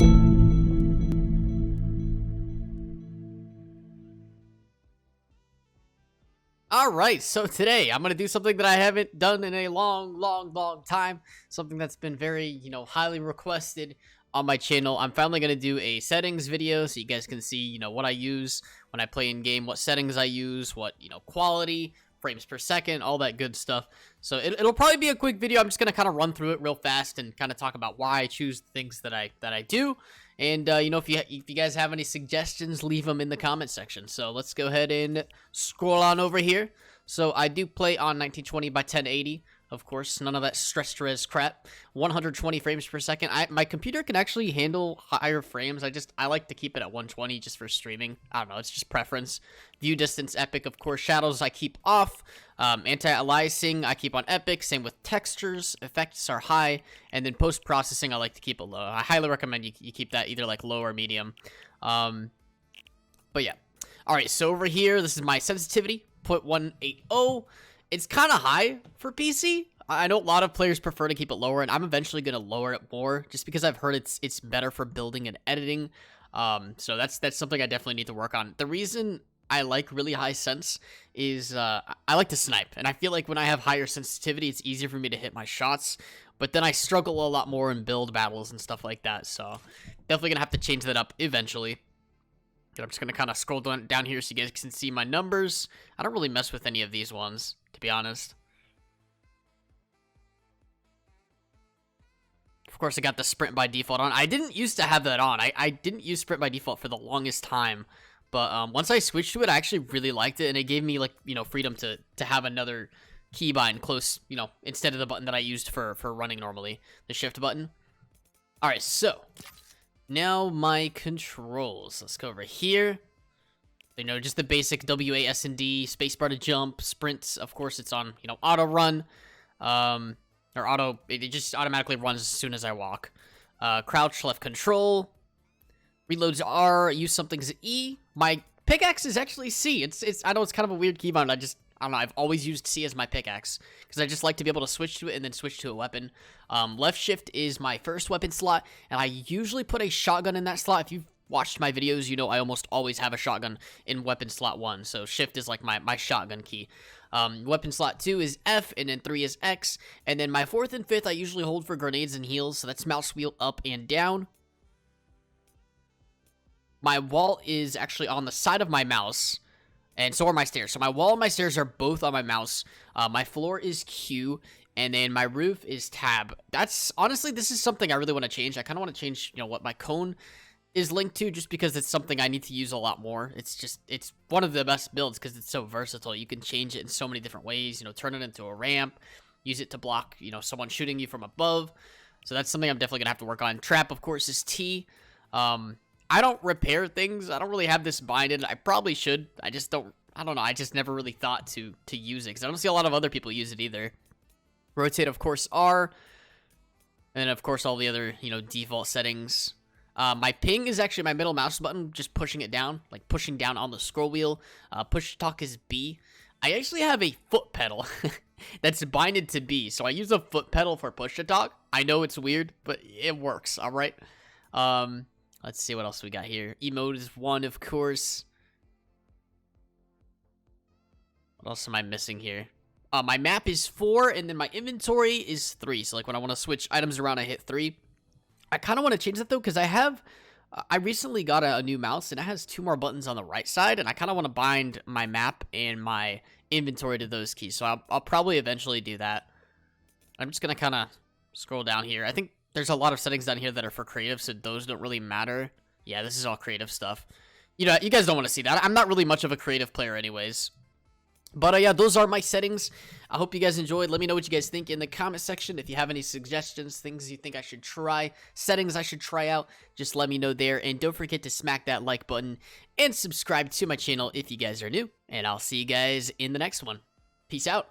All right, so today I'm going to do something that I haven't done in a long time. Something that's been very, highly requested on my channel. I'm finally going to do a settings video so you guys can see, what I use when I play in game, what settings I use, what, quality, frames per second, all that good stuff. So it'll probably be a quick video. I'm just going to kind of run through it real fast and kind of talk about why I choose the things that I do. And, if you guys have any suggestions, leave them in the comment section. So let's go ahead and scroll on over here. So I do play on 1920 by 1080. Of course, none of that stretched res crap. 120 frames per second. My computer can actually handle higher frames. I like to keep it at 120 just for streaming. I don't know. It's just preference. View distance epic. Of course, shadows I keep off. Anti-aliasing I keep on epic. Same with textures. Effects are high. And then post-processing I like to keep it low. I highly recommend you keep that either like low or medium. But yeah. All right. So over here, this is my sensitivity. 0.180. It's kind of high for PC. I know a lot of players prefer to keep it lower, and I'm eventually going to lower it more just because I've heard it's better for building and editing. So that's something I definitely need to work on. The reason I like really high sense is I like to snipe, and I feel like when I have higher sensitivity, it's easier for me to hit my shots, but then I struggle a lot more in build battles and stuff like that, so definitely going to have to change that up eventually. I'm just going to kind of scroll down here so you guys can see my numbers. I don't really mess with any of these ones, to be honest. Of course, I got the sprint by default on. I didn't used to have that on. I didn't use sprint by default for the longest time. But once I switched to it, I actually really liked it. And it gave me, like, freedom to have another keybind close, instead of the button that I used for running normally, the shift button. All right, so now my controls. Let's go over here. Just the basic WAS and D, spacebar to jump, sprints. Of course, it's on, auto run, or auto. It just automatically runs as soon as I walk. Crouch, left control. Reloads R. Use something's E. My pickaxe is actually C. I know it's kind of a weird keybind. I don't know, I've always used C as my pickaxe, because I just like to be able to switch to it and then switch to a weapon. Left shift is my first weapon slot, and I usually put a shotgun in that slot. If you've watched my videos, I almost always have a shotgun in weapon slot 1, so shift is like my shotgun key. Weapon slot 2 is F, and then 3 is X, and then my 4th and 5th I usually hold for grenades and heals, so that's mouse wheel up and down. My wall is actually on the side of my mouse, and so are my stairs. So my wall and my stairs are both on my mouse. My floor is Q, and then my roof is tab. Honestly, this is something I really want to change. I kind of want to change, what my cone is linked to, just because it's something I need to use a lot more. It's one of the best builds because it's so versatile. You can change it in so many different ways. Turn it into a ramp, use it to block, someone shooting you from above. So that's something I'm definitely gonna have to work on. Trap, of course, is T. I don't repair things. I don't really have this binded. I probably should. I don't know. I just never really thought to use it because I don't see a lot of other people use it either. Rotate, of course, R. And then, of course, all the other, default settings. My ping is actually my middle mouse button, just pushing it down, like pushing down on the scroll wheel. Push to talk is B. I actually have a foot pedal that's binded to B, so I use a foot pedal for push to talk. I know it's weird, but it works, all right? Let's see what else we got here. Emote is 1, of course. What else am I missing here? My map is 4, and then my inventory is 3. So, like, when I want to switch items around, I hit 3. I kind of want to change that, though, because I recently got a new mouse, and it has 2 more buttons on the right side, and I kind of want to bind my map and my inventory to those keys. So I'll probably eventually do that. I'm just going to kind of scroll down here. I think there's a lot of settings down here that are for creative, so those don't really matter. Yeah, this is all creative stuff. You guys don't want to see that. I'm not really much of a creative player anyways. But yeah, those are my settings. I hope you guys enjoyed. Let me know what you guys think in the comment section. If you have any suggestions, things you think I should try, settings I should try out, just let me know there. And don't forget to smack that like button and subscribe to my channel if you guys are new. And I'll see you guys in the next one. Peace out.